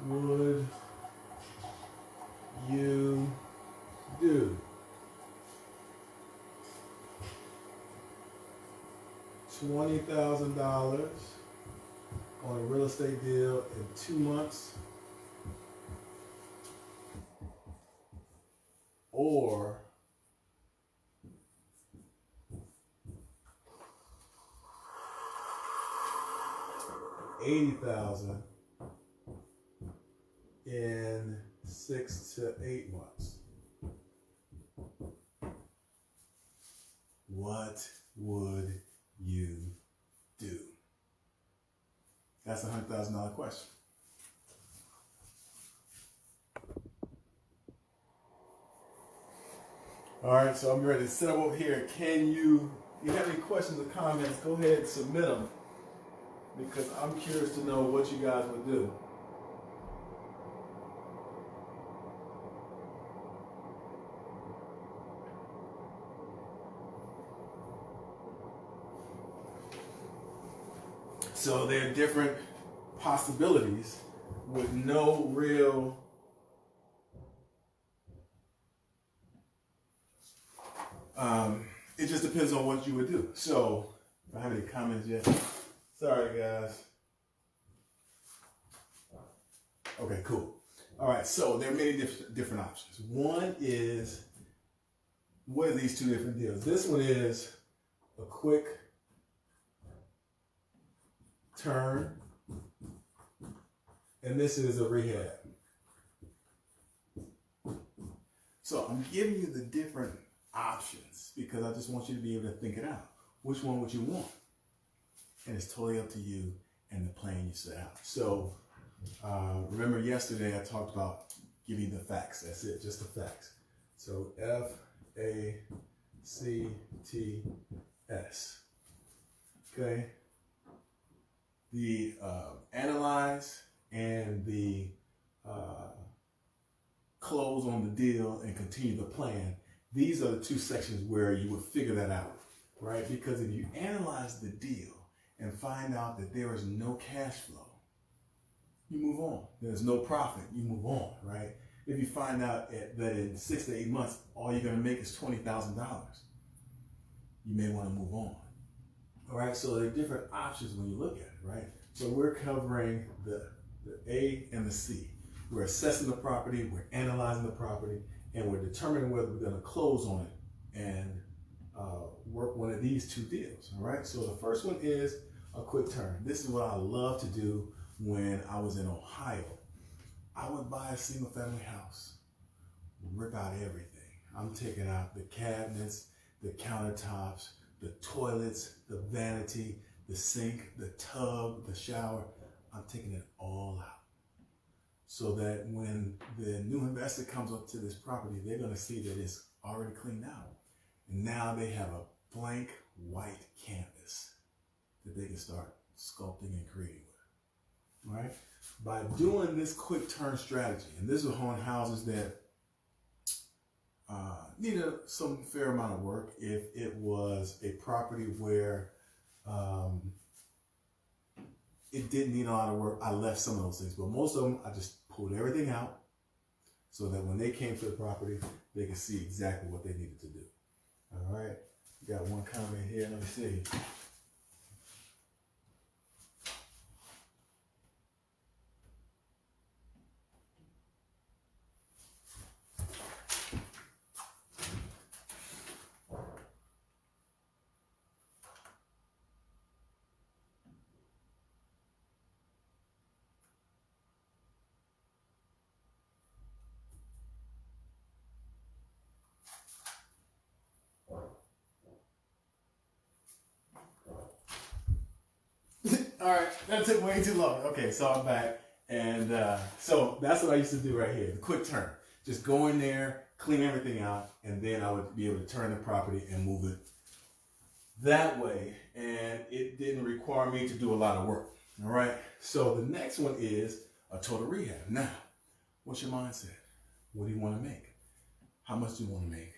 would you do? $20,000 on a real estate deal in 2 months, or $80,000 in 6 to 8 months. What would you do? That's a $100,000 question. All right, so I'm ready to set up over here. If you have any questions or comments, go ahead and submit them, because I'm curious to know what you guys would do. So there are different possibilities with no real it just depends on what you would do. So, I don't have any comments yet. Sorry, guys. Okay, cool. All right, so there are many different options. One is, what are these two different deals? This one is a quick turn, and this is a rehab. So I'm giving you the different options because I just want you to be able to think it out. Which one would you want? And it's totally up to you and the plan you set out. So remember yesterday I talked about giving the facts. That's it, just the facts. So FACTS. Okay. The analyze and the close on the deal and continue the plan. These are the two sections where you would figure that out, right? Because if you analyze the deal and find out that there is no cash flow, you move on. There's no profit, you move on, right? If you find out that in 6 to 8 months, all you're gonna make is $20,000, you may wanna move on. All right, so there are different options when you look at it, right? So we're covering the A and the C. We're assessing the property, we're analyzing the property, and we're determining whether we're gonna close on it and work one of these two deals, all right? So the first one is a quick turn. This is what I love to do when I was in Ohio. I would buy a single family house, rip out everything. I'm taking out the cabinets, the countertops, the toilets, the vanity, the sink, the tub, the shower. I'm taking it all out. So that when the new investor comes up to this property, they're gonna see that it's already cleaned out. And now they have a blank white canvas that they can start sculpting and creating with, all right? By doing this quick turn strategy, and this is on houses that needed some fair amount of work. If it was a property where it didn't need a lot of work, I left some of those things, but most of them, I just pulled everything out so that when they came to the property, they could see exactly what they needed to do. All right, got one comment here, let me see. All right, that took way too long. Okay, so I'm back. And so that's what I used to do right here, the quick turn. Just go in there, clean everything out, and then I would be able to turn the property and move it that way. And it didn't require me to do a lot of work, all right? So the next one is a total rehab. Now, what's your mindset? What do you want to make? How much do you want to make?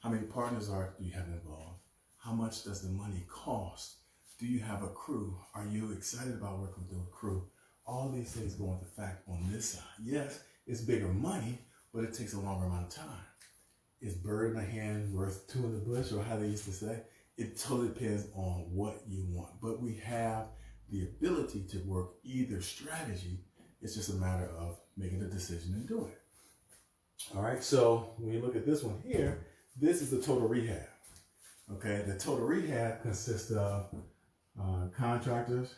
How many partners do you have involved? How much does the money cost? Do you have a crew? Are you excited about working with a crew? All these things go into fact on this side. Yes, it's bigger money, but it takes a longer amount of time. Is bird in the hand worth two in the bush, or how they used to say? It totally depends on what you want. But we have the ability to work either strategy. It's just a matter of making a decision and doing it. All right, so when you look at this one here, this is the total rehab. Okay, the total rehab consists of contractors,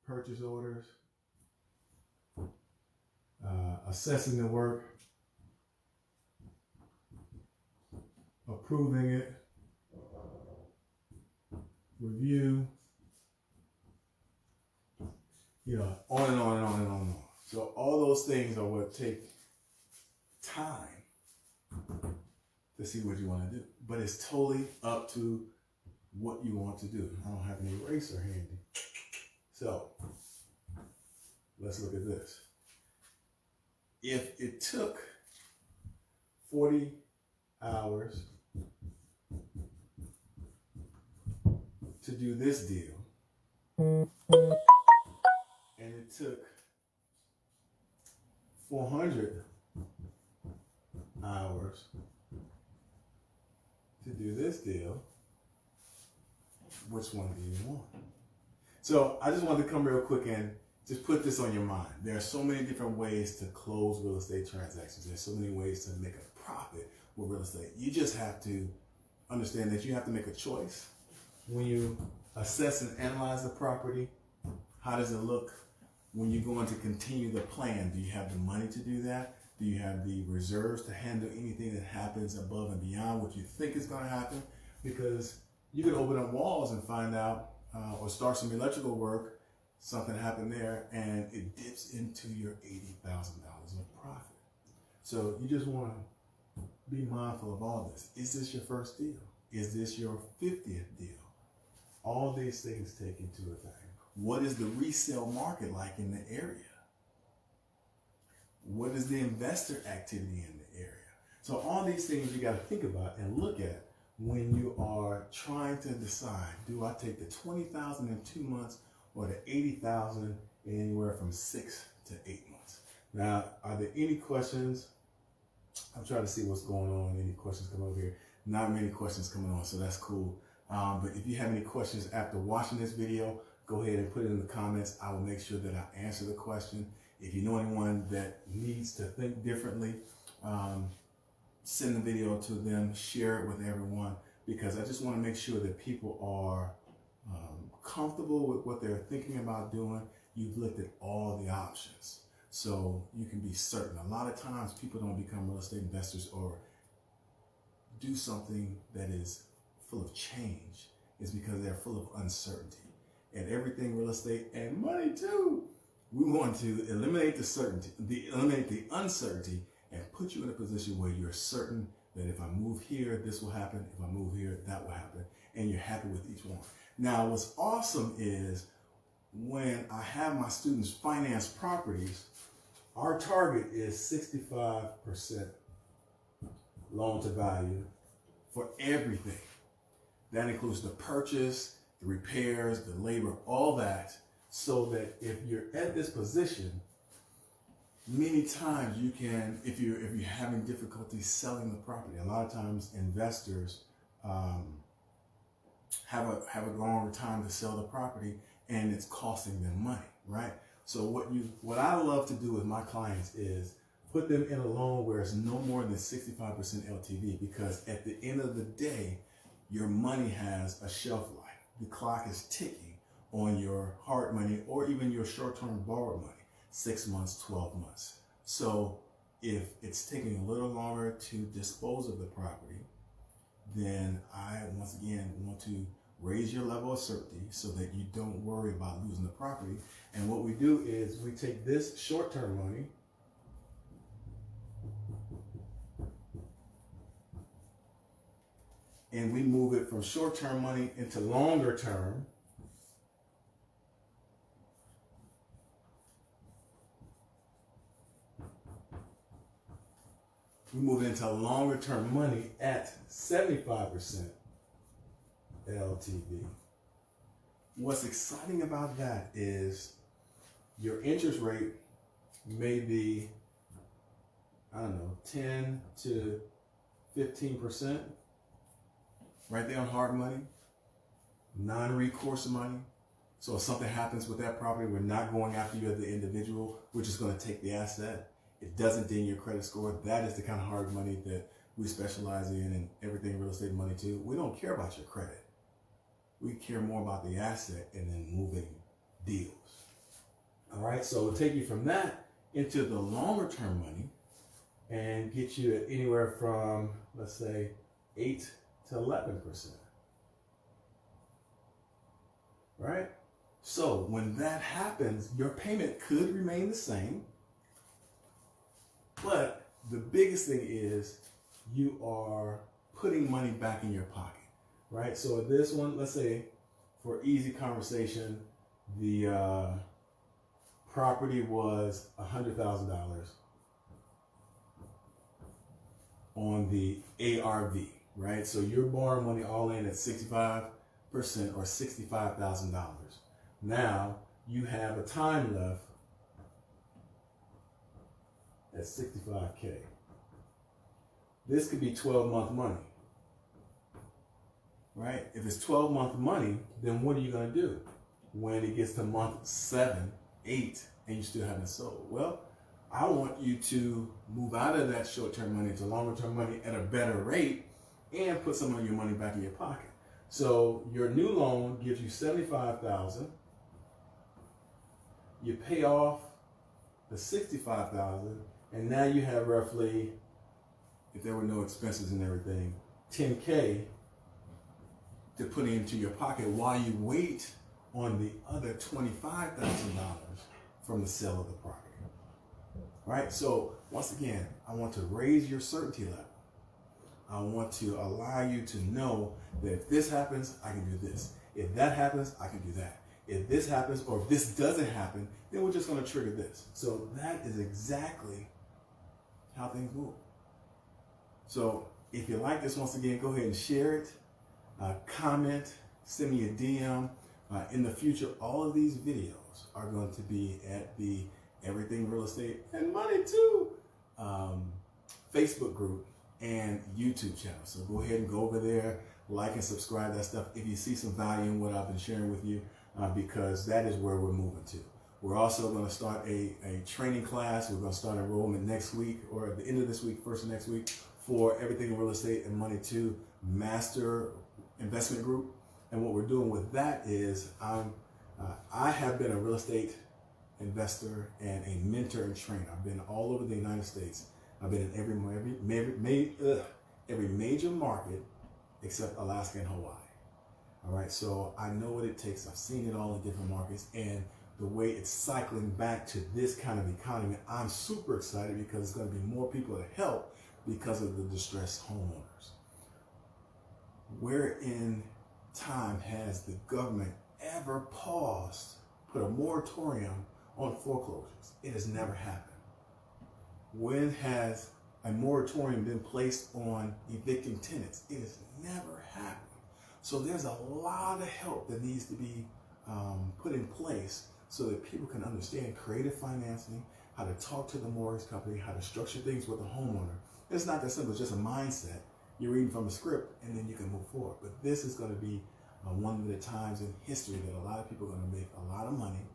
purchase orders, assessing the work, approving it, review, on and on and on and on and on. So all those things are what take time to see what you want to do. But it's totally up to what you want to do. I don't have an eraser handy. So let's look at this. If it took 40 hours to do this deal, and it took 400 hours to do this deal, which one do you want? So I just wanted to come real quick and just put this on your mind. There are so many different ways to close real estate transactions. There's so many ways to make a profit with real estate. You just have to understand that you have to make a choice. When you assess and analyze the property, how does it look? When you're going to continue the plan, do you have the money to do that? Do you have the reserves to handle anything that happens above and beyond what you think is going to happen? Because you can open up walls and find out, or start some electrical work, something happened there, and it dips into your $80,000 of profit. So you just want to be mindful of all this. Is this your first deal? Is this your 50th deal? All these things take into effect. What is the resale market like in the area? What is the investor activity in the area? So all these things you got to think about and look at when you are trying to decide, do I take the $20,000 in 2 months or the $80,000 in anywhere from 6 to 8 months? Now, are there any questions? I'm trying to see what's going on. Any questions come over here? Not many questions coming on, so that's cool. But if you have any questions after watching this video, go ahead and put it in the comments. I will make sure that I answer the question. If you know anyone that needs to think differently, send the video to them, share it with everyone, because I just want to make sure that people are comfortable with what they're thinking about doing. You've looked at all the options, so you can be certain. A lot of times people don't become real estate investors or do something that is full of change. It's because they're full of uncertainty. And everything real estate and money too, we want to eliminate the uncertainty and put you in a position where you're certain that if I move here, this will happen. If I move here, that will happen. And you're happy with each one. Now, what's awesome is when I have my students finance properties, our target is 65% loan to value for everything. That includes the purchase, the repairs, the labor, all that, so that if you're at this position, many times you can, if you're having difficulty selling the property, a lot of times investors have a longer time to sell the property, and it's costing them money, right? So what I love to do with my clients is put them in a loan where it's no more than 65% LTV, because at the end of the day, your money has a shelf life. The clock is ticking on your hard money or even your short-term borrowed money, 6 months, 12 months. So if it's taking a little longer to dispose of the property, then I, once again, want to raise your level of certainty so that you don't worry about losing the property. And what we do is we take this short-term money and we move it from short-term money into longer term. We move it into longer term money at 75% LTV. what's exciting about that is your interest rate may be, I don't know, 10 to 15%, right there on hard money, non-recourse money. So if something happens with that property, we're not going after you as the individual. We're just going to take the asset. It doesn't ding your credit score. That is the kind of hard money that we specialize in and everything real estate money too. We don't care about your credit. We care more about the asset and then moving deals. All right, so we'll take you from that into the longer term money and get you at anywhere from, let's say, 8 to 11%. Right? So when that happens, your payment could remain the same, but the biggest thing is you are putting money back in your pocket, right? So this one, let's say for easy conversation, the property was $100,000 on the ARV, right? So you're borrowing money all in at 65% or $65,000. Now you have a time left at 65K. This could be 12-month money, right? If it's 12-month money, then what are you going to do when it gets to month 7, 8, and you still haven't sold? Well, I want you to move out of that short-term money to longer-term money at a better rate and put some of your money back in your pocket. So your new loan gives you $75,000. You pay off the $65,000, and now you have roughly, if there were no expenses and everything, $10K to put into your pocket while you wait on the other $25,000 from the sale of the property. Right? So once again, I want to raise your certainty level. I want to allow you to know that if this happens, I can do this. If that happens, I can do that. If this happens or if this doesn't happen, then we're just going to trigger this. So that is exactly how things move. So if you like this, once again, go ahead and share it, comment, send me a DM. In the future, all of these videos are going to be at the Everything Real Estate and Money Too Facebook group and YouTube channel. So go ahead and go over there, like and subscribe that stuff if you see some value in what I've been sharing with you, because that is where we're moving to. We're also going to start a training class. We're going to start enrollment next week or at the end of this week, first of next week, for Everything Real Estate and Money Too Master Investment Group. And what we're doing with that is I have been a real estate investor and a mentor and trainer. I've been all over the United States. I've been in every major market except Alaska and Hawaii. All right, so I know what it takes. I've seen it all in different markets, and the way it's cycling back to this kind of economy, I'm super excited because there's going to be more people to help because of the distressed homeowners. Where in time has the government ever paused, put a moratorium on foreclosures? It has never happened. When has a moratorium been placed on evicting tenants? It has never happened. So there's a lot of help that needs to be put in place so that people can understand creative financing, how to talk to the mortgage company, how to structure things with the homeowner. It's not that simple, it's just a mindset. You're reading from a script and then you can move forward. But this is going to be one of the times in history that a lot of people are going to make a lot of money.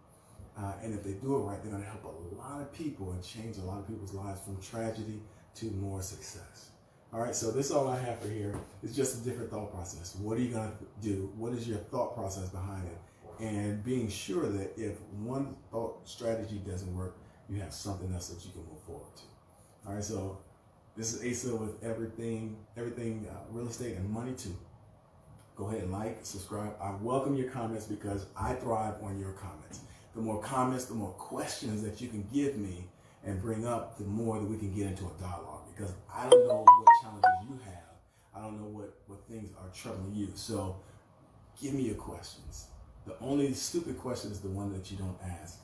And if they do it right, they're going to help a lot of people and change a lot of people's lives from tragedy to more success. All right, so this is all I have for here. It's just a different thought process. What are you going to do? What is your thought process behind it? And being sure that if one thought strategy doesn't work, you have something else that you can move forward to. All right, so this is Asa with Everything Real Estate and Money Too. Go ahead and like, subscribe. I welcome your comments because I thrive on your comments. The more comments, the more questions that you can give me and bring up, the more that we can get into a dialogue. Because I don't know what challenges you have. I don't know what things are troubling you. So give me your questions. The only stupid question is the one that you don't ask,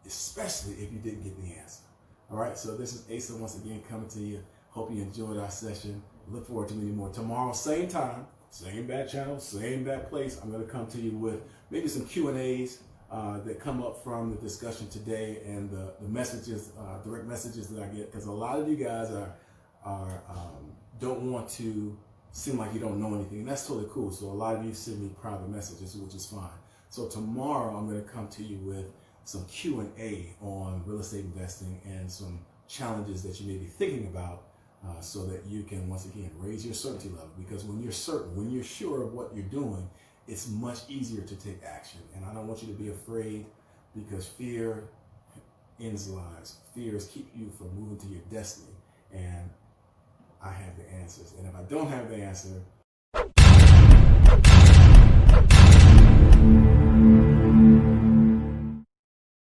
especially if you didn't get the answer. All right, so this is Asa once again coming to you. Hope you enjoyed our session. Look forward to many more. Tomorrow, same time, same back channel, same back place. I'm going to come to you with maybe some Q&As that come up from the discussion today and the messages, direct messages that I get, because a lot of you guys don't want to seem like you don't know anything, and that's totally cool. So a lot of you send me private messages, which is fine. So tomorrow I'm going to come to you with some Q&A on real estate investing and some challenges that you may be thinking about, so that you can, once again, raise your certainty level. Because when you're certain, when you're sure of what you're doing, it's much easier to take action. And I don't want you to be afraid, because fear ends lives. Fears keep you from moving to your destiny. And I have the answers. And if I don't have the answer,